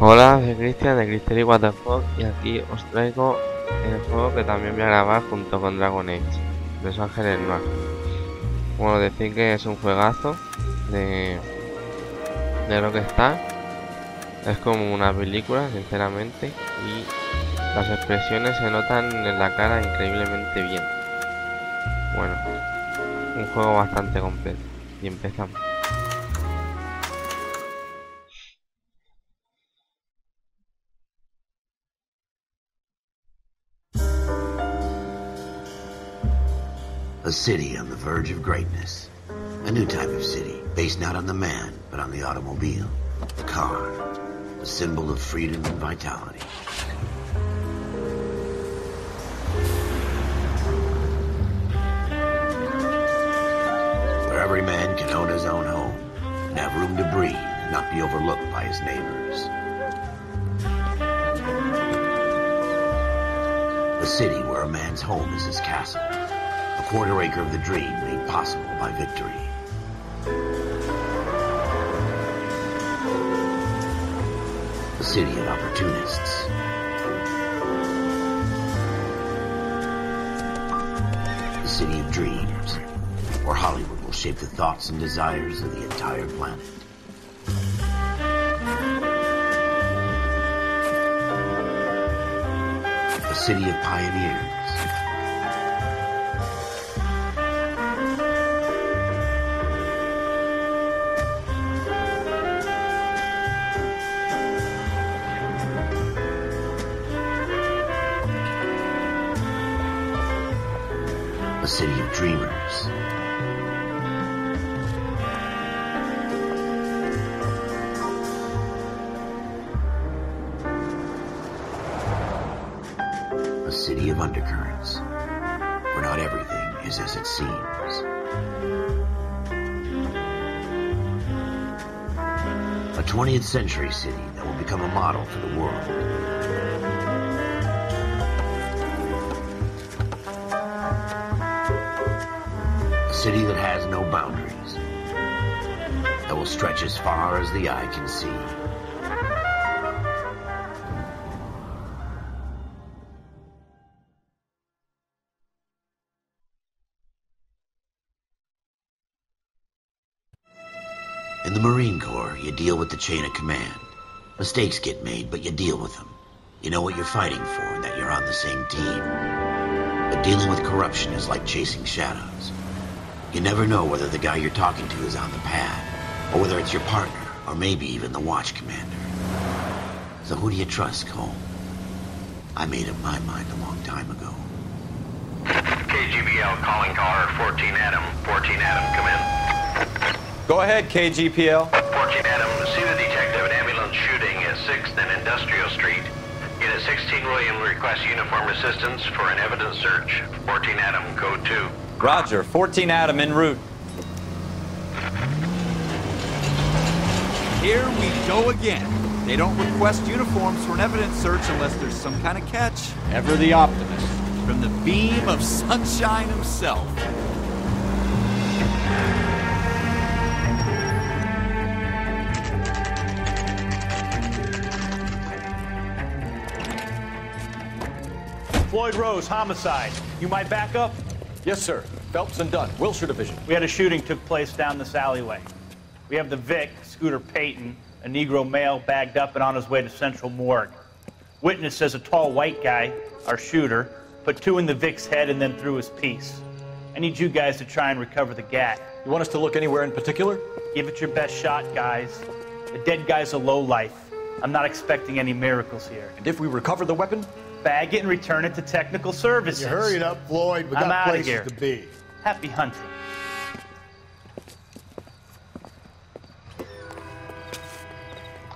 Hola, soy Cristian de Cristian y What the Fuck, y aquí os traigo el juego que también voy a grabar junto con Dragon Age de L.A Noire. Bueno, decir que es un juegazo de lo que está. Es como una película, sinceramente, y las expresiones se notan en la cara increíblemente bien. Bueno, un juego bastante completo. Y empezamos. A city on the verge of greatness. A new type of city, based not on the man, but on the automobile. The car. A symbol of freedom and vitality. Where every man can own his own home, and have room to breathe, and not be overlooked by his neighbors. A city where a man's home is his castle. A quarter acre of the dream made possible by victory. A city of opportunists. A city of dreams, where Hollywood will shape the thoughts and desires of the entire planet. A city of pioneers. A city of dreamers. A city of undercurrents, where not everything is as it seems. A 20th century city that will become a model for the world. A city that has no boundaries, that will stretch as far as the eye can see. In the Marine Corps, you deal with the chain of command. Mistakes get made, but you deal with them. You know what you're fighting for and that you're on the same team. But dealing with corruption is like chasing shadows. You never know whether the guy you're talking to is on the pad, or whether it's your partner, or maybe even the watch commander. So who do you trust, Cole? I made up my mind a long time ago. KGBL calling caller 14 Adam. 14 Adam, come in. Go ahead, KGPL. 14 Adam, see the detective, an ambulance shooting at 6th and Industrial Street. Unit 16 William requests uniform assistance for an evidence search. 14 Adam, code 2. Roger, 14 Adam en route. Here we go again. They don't request uniforms for an evidence search unless there's some kind of catch. Ever the optimist. From the beam of sunshine himself. Floyd Rose, homicide. You might back up? Yes, sir. Phelps and Dunn, Wilshire Division. We had a shooting took place down this alleyway. We have the Vic, Scooter Payton, a Negro male bagged up and on his way to Central Morgue. Witness says a tall white guy, our shooter, put 2 in the Vic's head and then threw his piece. I need you guys to try and recover the gat. You want us to look anywhere in particular? Give it your best shot, guys. The dead guy's a lowlife. I'm not expecting any miracles here. And if we recover the weapon? Bag it and return it to technical services. You hurry it up, Floyd. We I'm got outta places here. to be. Happy hunting.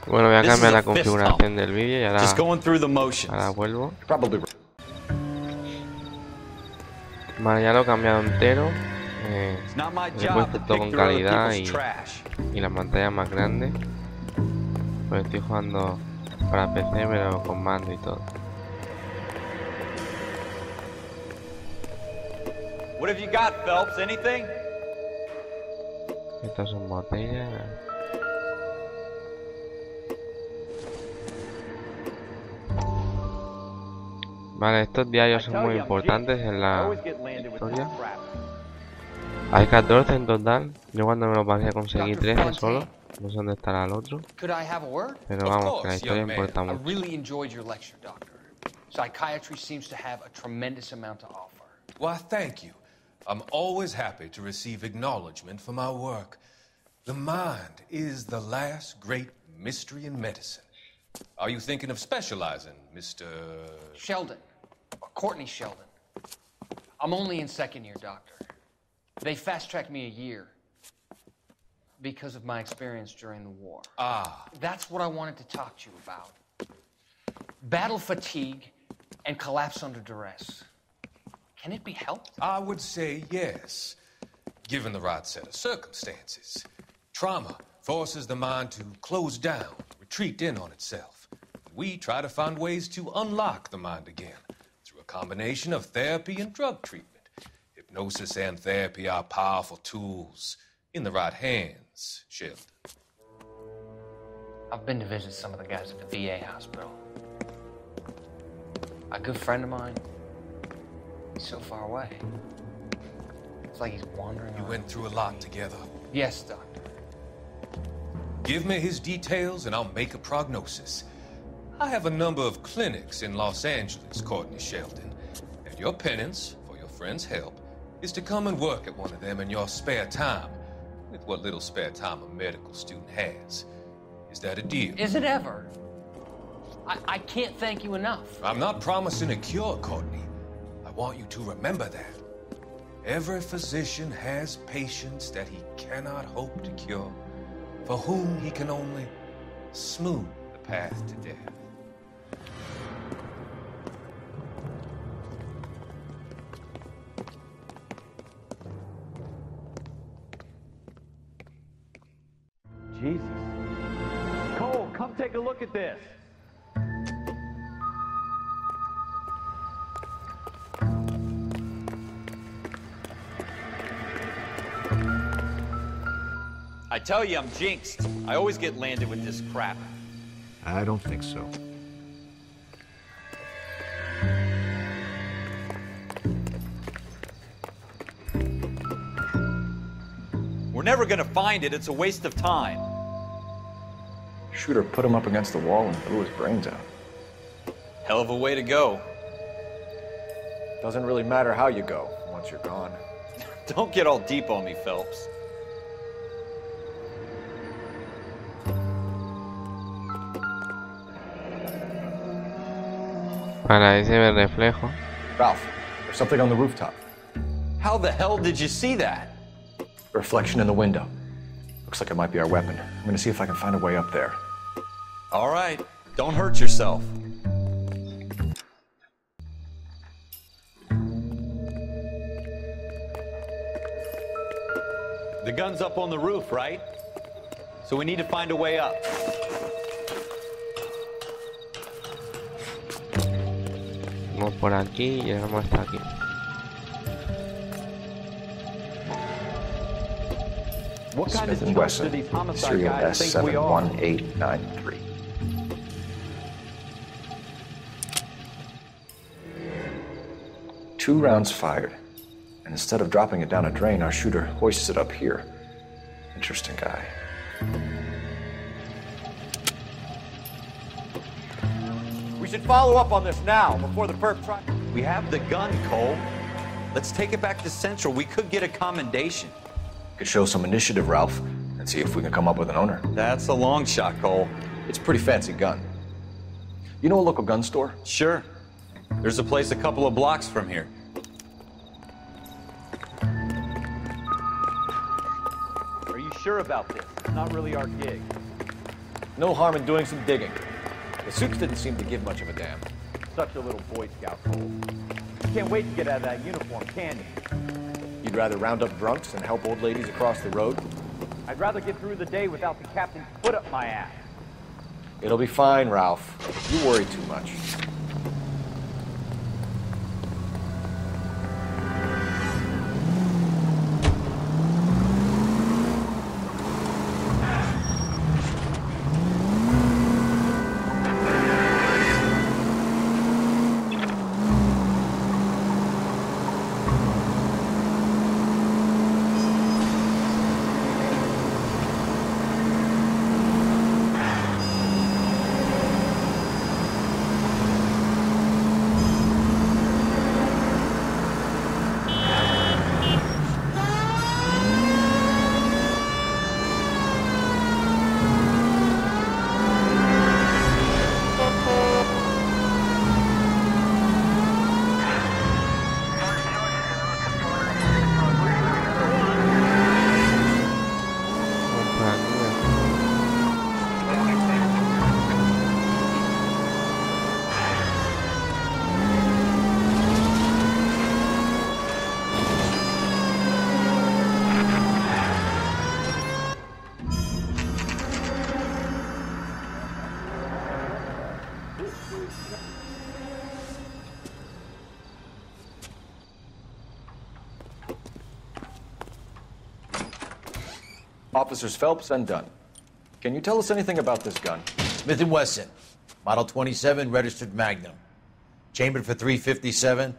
Bueno, voy a This is cambiar a la fist configuración del vídeo y ahora, Just going through the motions. ahora vuelvo. Probably. Vale, ya lo he cambiado entero. It's not my Le he job puesto to todo pick con through other calidad people's trash. y la pantalla más grande. Pues estoy jugando para PC, pero con mando y todo. What have you got, Phelps? Anything? Estas son botellas. Vale, estos diarios son muy importantes en la historia. Hay 14 en total. Yo cuando me lo pasé conseguí 13 solo. No sé dónde estará el otro. Pero vamos, que la historia importa mucho. Psychiatry seems to have a tremendous amount to offer. Why, thank you. I'm always happy to receive acknowledgement for my work. The mind is the last great mystery in medicine. Are you thinking of specializing, Mr. Sheldon, or Courtney Sheldon. I'm only in second year, doctor. They fast-tracked me a year because of my experience during the war. Ah. That's what I wanted to talk to you about. Battle fatigue and collapse under duress. Can it be helped? I would say yes, given the right set of circumstances. Trauma forces the mind to close down, retreat in on itself. We try to find ways to unlock the mind again through a combination of therapy and drug treatment. Hypnosis and therapy are powerful tools in the right hands, Sheldon. I've been to visit some of the guys at the VA hospital. A good friend of mine, he's so far away. It's like he's wandering around. You went through a lot together. Yes, doctor. Give me his details and I'll make a prognosis. I have a number of clinics in Los Angeles, Courtney Sheldon, and your penance, for your friend's help, is to come and work at one of them in your spare time, with what little spare time a medical student has. Is that a deal? Is it ever? I can't thank you enough. I'm not promising a cure, Courtney. I want you to remember that. Every physician has patients that he cannot hope to cure, for whom he can only smooth the path to death. Jesus. Cole, come take a look at this. I tell you, I'm jinxed. I always get landed with this crap. I don't think so. We're never gonna find it. It's a waste of time. Shooter put him up against the wall and blew his brains out. Hell of a way to go. Doesn't really matter how you go once you're gone. Don't get all deep on me, Phelps. Para ahí se ve el reflejo. Ralph, there's something on the rooftop. How the hell did you see that? A reflection in the window. Looks like it might be our weapon. I'm gonna see if I can find a way up there. All right, don't hurt yourself. The gun's up on the roof, right? So we need to find a way up. Vamos por aquí y llegamos hasta aquí. What kind of Smith & jokes do Wesson, these homicide serial guys think we are? S71893. Two rounds fired, and instead of dropping it down a drain, our shooter hoists it up here. Interesting guy. We should follow up on this now, before the perp try. We have the gun, Cole. Let's take it back to Central. We could get a commendation. Could show some initiative, Ralph, and see if we can come up with an owner. That's a long shot, Cole. It's a pretty fancy gun. You know a local gun store? Sure. There's a place a couple of blocks from here. Are you sure about this? It's not really our gig. No harm in doing some digging. The suits didn't seem to give much of a damn. Such a little Boy Scout, Cole. You can't wait to get out of that uniform, can you? You'd rather round up drunks and help old ladies across the road? I'd rather get through the day without the captain's foot up my ass. It'll be fine, Ralph. You worry too much. Officers Phelps and Dunn. Can you tell us anything about this gun? Smith & Wesson, Model 27, registered Magnum. Chambered for .357,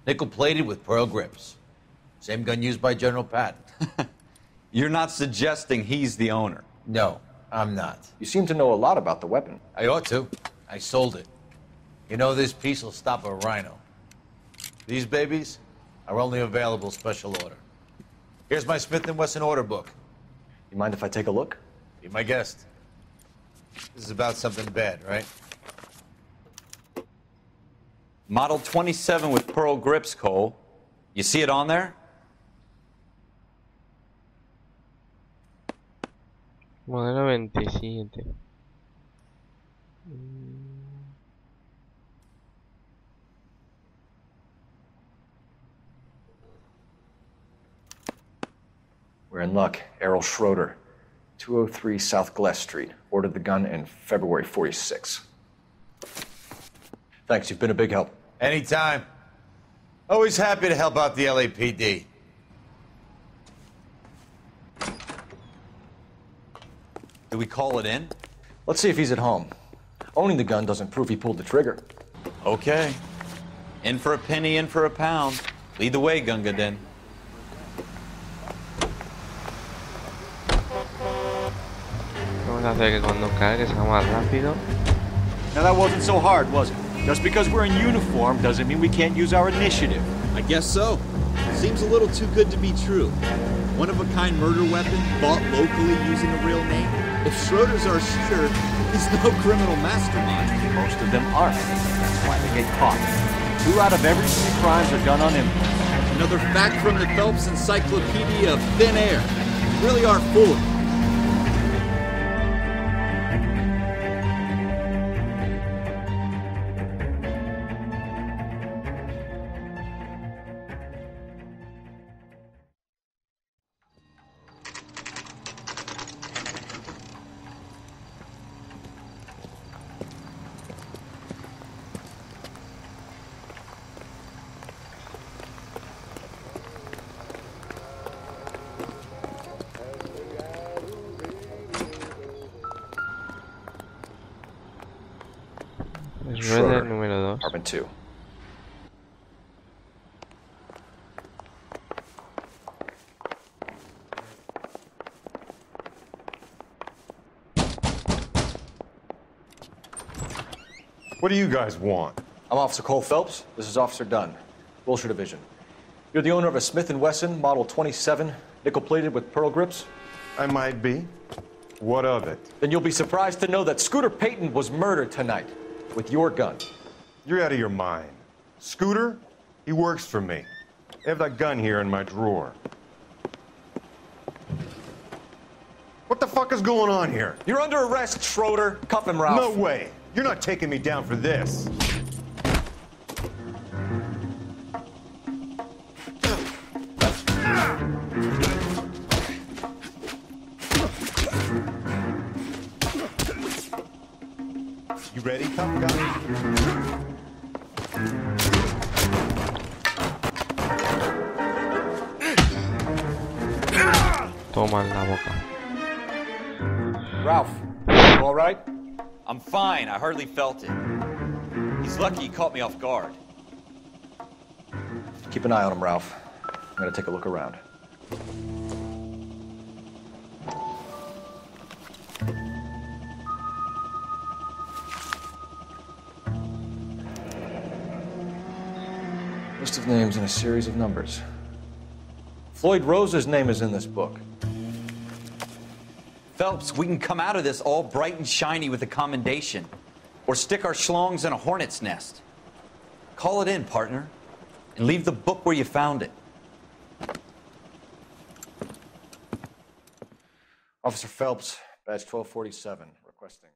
nickel-plated with pearl grips. Same gun used by General Patton. You're not suggesting he's the owner? No, I'm not. You seem to know a lot about the weapon. I ought to. I sold it. You know, this piece will stop a rhino. These babies are only available special order. Here's my Smith & Wesson order book. You mind if I take a look? Be my guest. This is about something bad, right? Model 27 with pearl grips, Cole. You see it on there? Modelo 27. We're in luck. Errol Schroeder, 203 South Glass Street. Ordered the gun in February '46. Thanks, you've been a big help. Anytime. Always happy to help out the LAPD. Do we call it in? Let's see if he's at home. Owning the gun doesn't prove he pulled the trigger. Okay. In for a penny, in for a pound. Lead the way, Gunga Din. Vamos a hacer que conduzca, que sea más rápido. Now that wasn't so hard, was it? Just because we're in uniform doesn't mean we can't use our initiative. I guess so. Seems a little too good to be true. One-of-a-kind murder weapon bought locally using a real name. If Schroeder's our shooter, he's no criminal mastermind. Most of them aren't. That's why they get caught. 2 out of every 3 crimes are done on impulse. Another fact from the Phelps Encyclopedia of Thin Air. You really are full of it. Schroeder número 2. Apartment 2. What do you guys want? I'm Officer Cole Phelps. This is Officer Dunn, Wilshire Division. You're the owner of a Smith & Wesson Model 27, nickel-plated with pearl grips? I might be. What of it? Then you'll be surprised to know that Scooter Payton was murdered tonight with your gun. You're out of your mind. Scooter? He works for me. I have that gun here in my drawer. What the fuck is going on here? You're under arrest, Schroeder. Cuff him, Ralph. No way. You're not taking me down for this. You ready, tough guy? Toma en la boca. Ralph, you all right? I'm fine. I hardly felt it. He's lucky he caught me off guard. Keep an eye on him, Ralph. I'm gonna take a look around. List of names and a series of numbers. Floyd Rose's name is in this book. Phelps, we can come out of this all bright and shiny with a commendation. Or stick our schlongs in a hornet's nest. Call it in, partner. And leave the book where you found it. Officer Phelps, badge 1247, requesting.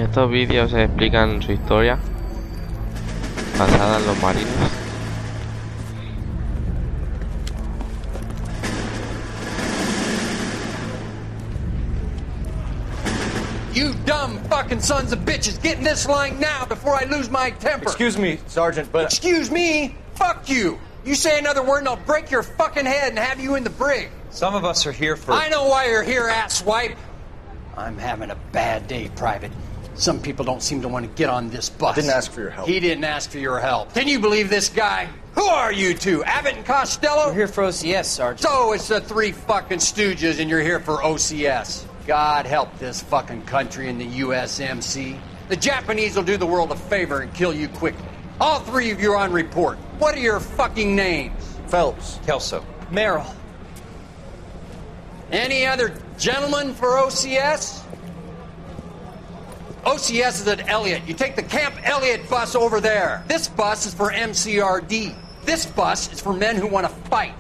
Estos vídeos explican su historia basada en los marinos. You dumb fucking sons of bitches, get in this line now before I lose my temper. Excuse me, Sergeant, but... Excuse me? Fuck you. You say another word and I'll break your fucking head and have you in the brig. Some of us are here for... I know why you're here, asswipe. I'm having a bad day, Private. Some people don't seem to want to get on this bus. I didn't ask for your help. He didn't ask for your help. Can you believe this guy? Who are you two? Abbott and Costello? We're here for OCS, Sergeant. So it's the three fucking stooges and you're here for OCS. God help this fucking country and the USMC. The Japanese will do the world a favor and kill you quickly. All three of you are on report. What are your fucking names? Phelps. Kelso. Merrill. Any other gentlemen for OCS? OCS is at Elliott. You take the Camp Elliott bus over there. This bus is for MCRD. This bus is for men who want to fight.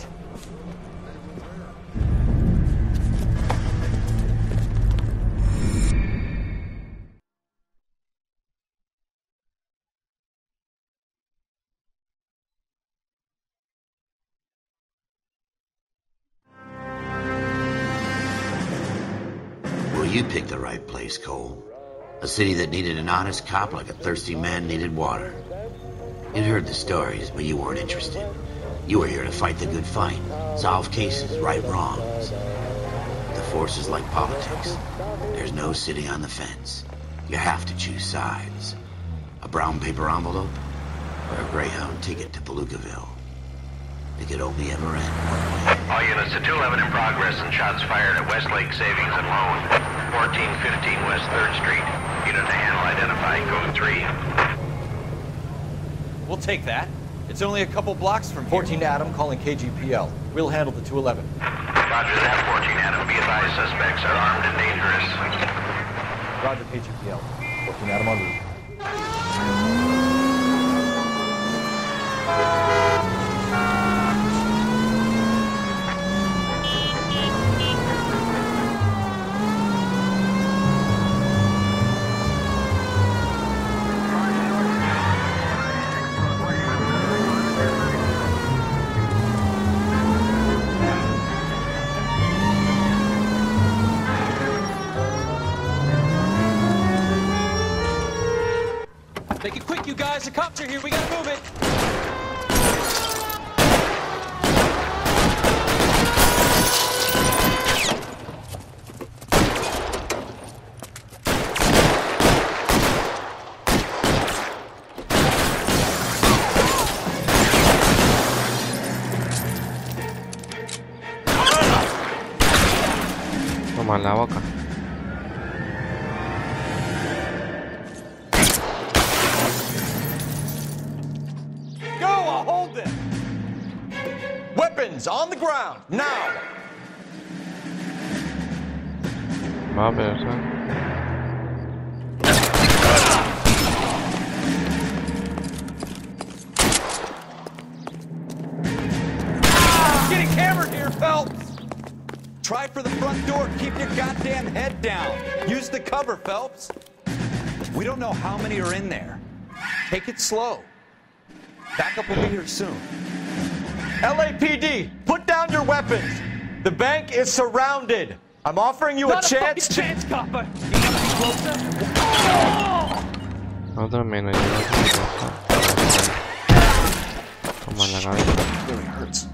Well, you picked the right place, Cole. A city that needed an honest cop like a thirsty man needed water. You'd heard the stories, but you weren't interested. You were here to fight the good fight, solve cases, right wrongs. The force is like politics. There's no sitting on the fence. You have to choose sides. A brown paper envelope or a Greyhound ticket to Palookaville. It could only ever end one way. All units to 211 in progress and shots fired at Westlake Savings and Loan, 1415 West 3rd Street. Unit to handle identifying code 3. We'll take that. It's only a couple blocks from here. 14 Adam calling KGPL. We'll handle the 211. Roger that, 14 Adam. Be advised, suspects are armed and dangerous. Roger, KGPL. 14 Adam en route. Make it quick, you guys. The cops are here. We gotta move it. Toma en la boca. On the ground, now! Va, pero eso... Getting hammered here, Phelps! Try for the front door. Keep your goddamn head down. Use the cover, Phelps. We don't know how many are in there. Take it slow. Backup will be here soon. LAPD, put down your weapons. The bank is surrounded. I'm offering you a chance to... chance, copper. Otro menos. Toma en la cabeza. It really hurts.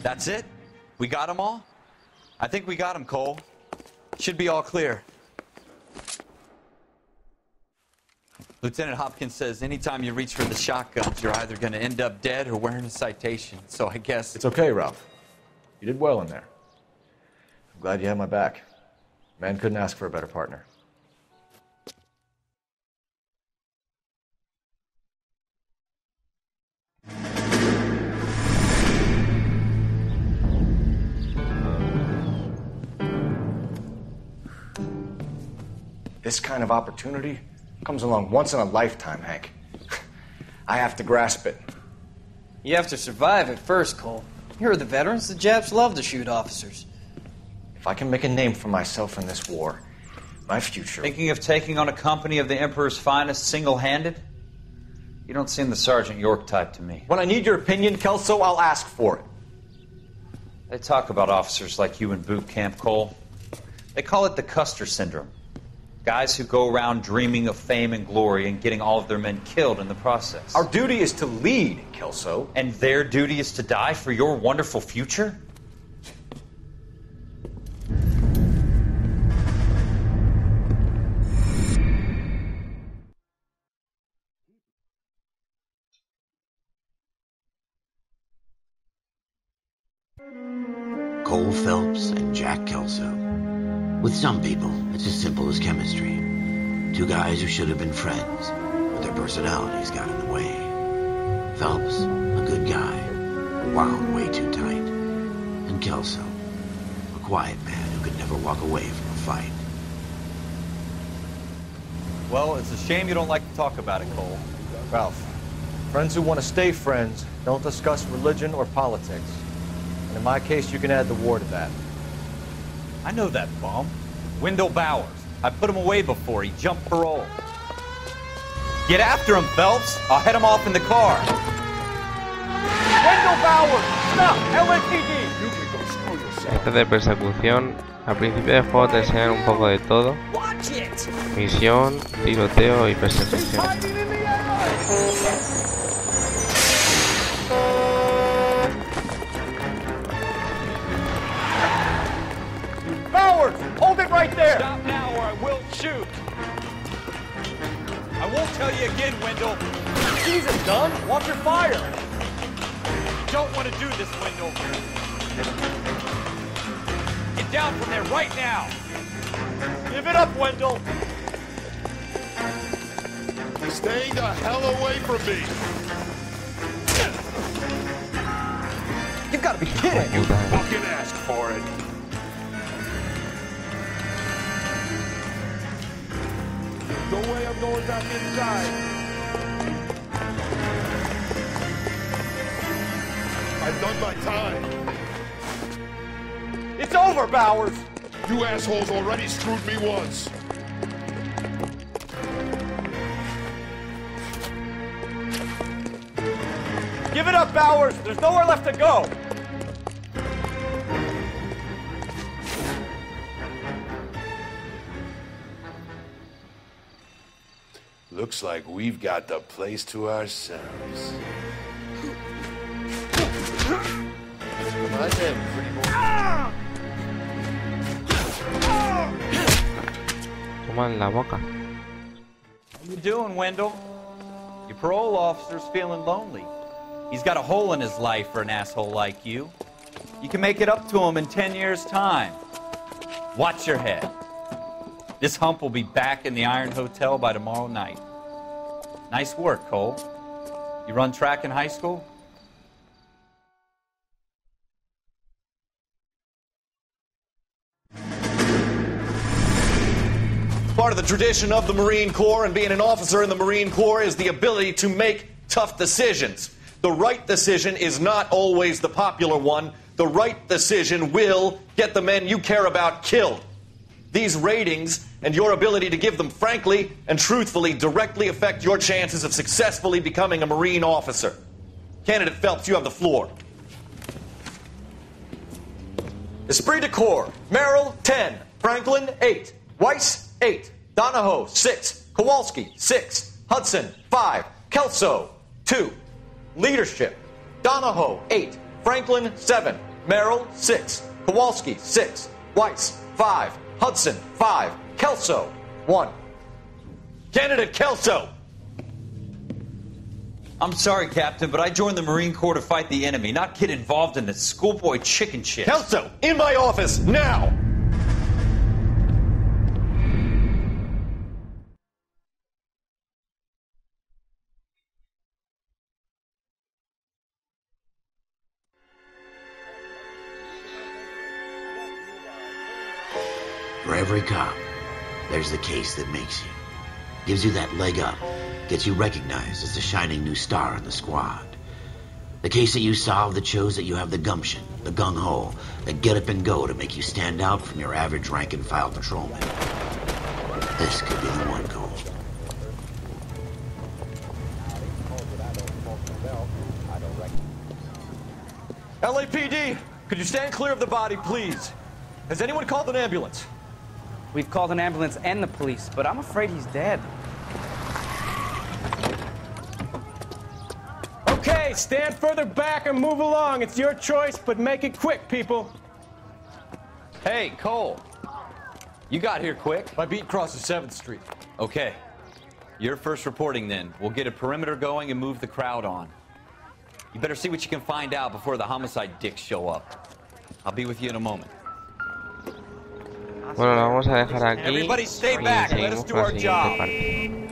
That's it? We got them all? I think we got him, Cole. Should be all clear. Lieutenant Hopkins says anytime you reach for the shotguns, you're either going to end up dead or wearing a citation. So I guess... It's okay, Ralph. You did well in there. I'm glad you had my back. Man couldn't ask for a better partner. This kind of opportunity comes along once in a lifetime, Hank. I have to grasp it. You have to survive at first, Cole. Here are the veterans. The Japs love to shoot officers. If I can make a name for myself in this war, my future... Thinking of taking on a company of the Emperor's finest single-handed? You don't seem the Sergeant York type to me. When I need your opinion, Kelso, I'll ask for it. They talk about officers like you in boot camp, Cole. They call it the Custer Syndrome. Guys who go around dreaming of fame and glory and getting all of their men killed in the process. Our duty is to lead, Kelso. And their duty is to die for your wonderful future? Cole Phelps and Jack Kelso. With some people, it's as simple as chemistry. Two guys who should have been friends, but their personalities got in the way. Phelps, a good guy, wound way too tight. And Kelso, a quiet man who could never walk away from a fight. Well, it's a shame you don't like to talk about it, Cole. Ralph, friends who want to stay friends don't discuss religion or politics. And in my case, you can add the war to that. I know that bum. Wendell Bowers. I put him away before. He jumped parole. Get after him, Phelps. I'll head him off in the car. Wendell Bowers! Stop! LAPD! Este de persecución. Al principio del juego te enseñan un poco de todo. Misión, tiroteo y persecución. Bowers! Hold it right there! Stop now or I will shoot! I won't tell you again, Wendell. Jesus, done. Watch your fire! Don't want to do this, Wendell. Get down from there right now! Give it up, Wendell! Stay the hell away from me! You've got to be kidding! You fucking asked for it! No way I'm going back inside. I've done my time. It's over, Bowers! You assholes already screwed me once. Give it up, Bowers! There's nowhere left to go! Looks like we've got the place to ourselves. Toma en la boca. How you doing, Wendell? Your parole officer's feeling lonely. He's got a hole in his life for an asshole like you. You can make it up to him in 10 years' time. Watch your head. This hump will be back in the Iron Hotel by tomorrow night. Nice work, Cole. You run track in high school? Part of the tradition of the Marine Corps and being an officer in the Marine Corps is the ability to make tough decisions. The right decision is not always the popular one. The right decision will get the men you care about killed. These ratings and your ability to give them frankly and truthfully directly affect your chances of successfully becoming a Marine officer. Candidate Phelps, you have the floor. Esprit de Corps, Merrill, 10. Franklin, 8. Weiss, 8. Donahoe, 6. Kowalski, 6. Hudson, 5. Kelso, 2. Leadership, Donahoe, 8. Franklin, 7. Merrill, 6. Kowalski, 6. Weiss, 5. Hudson, 5. Kelso, 1. Candidate Kelso! I'm sorry, Captain, but I joined the Marine Corps to fight the enemy, not get involved in this schoolboy chicken shit. Kelso, in my office, now! For every cop, there's the case that makes you. Gives you that leg up. Gets you recognized as the shining new star in the squad. The case that you solved that shows that you have the gumption, the gung-ho, the get up and go to make you stand out from your average rank-and-file patrolman. This could be the one, Cole. LAPD, could you stand clear of the body, please? Has anyone called an ambulance? We've called an ambulance and the police, but I'm afraid he's dead. Okay, stand further back and move along. It's your choice, but make it quick, people. Hey, Cole. You got here quick. My beat crosses 7th Street. Okay. You're first reporting then. We'll get a perimeter going and move the crowd on. You better see what you can find out before the homicide dicks show up. I'll be with you in a moment. Bueno, lo vamos a dejar aquí Everybody stay y back. Let seguimos us do con la our siguiente job. parte.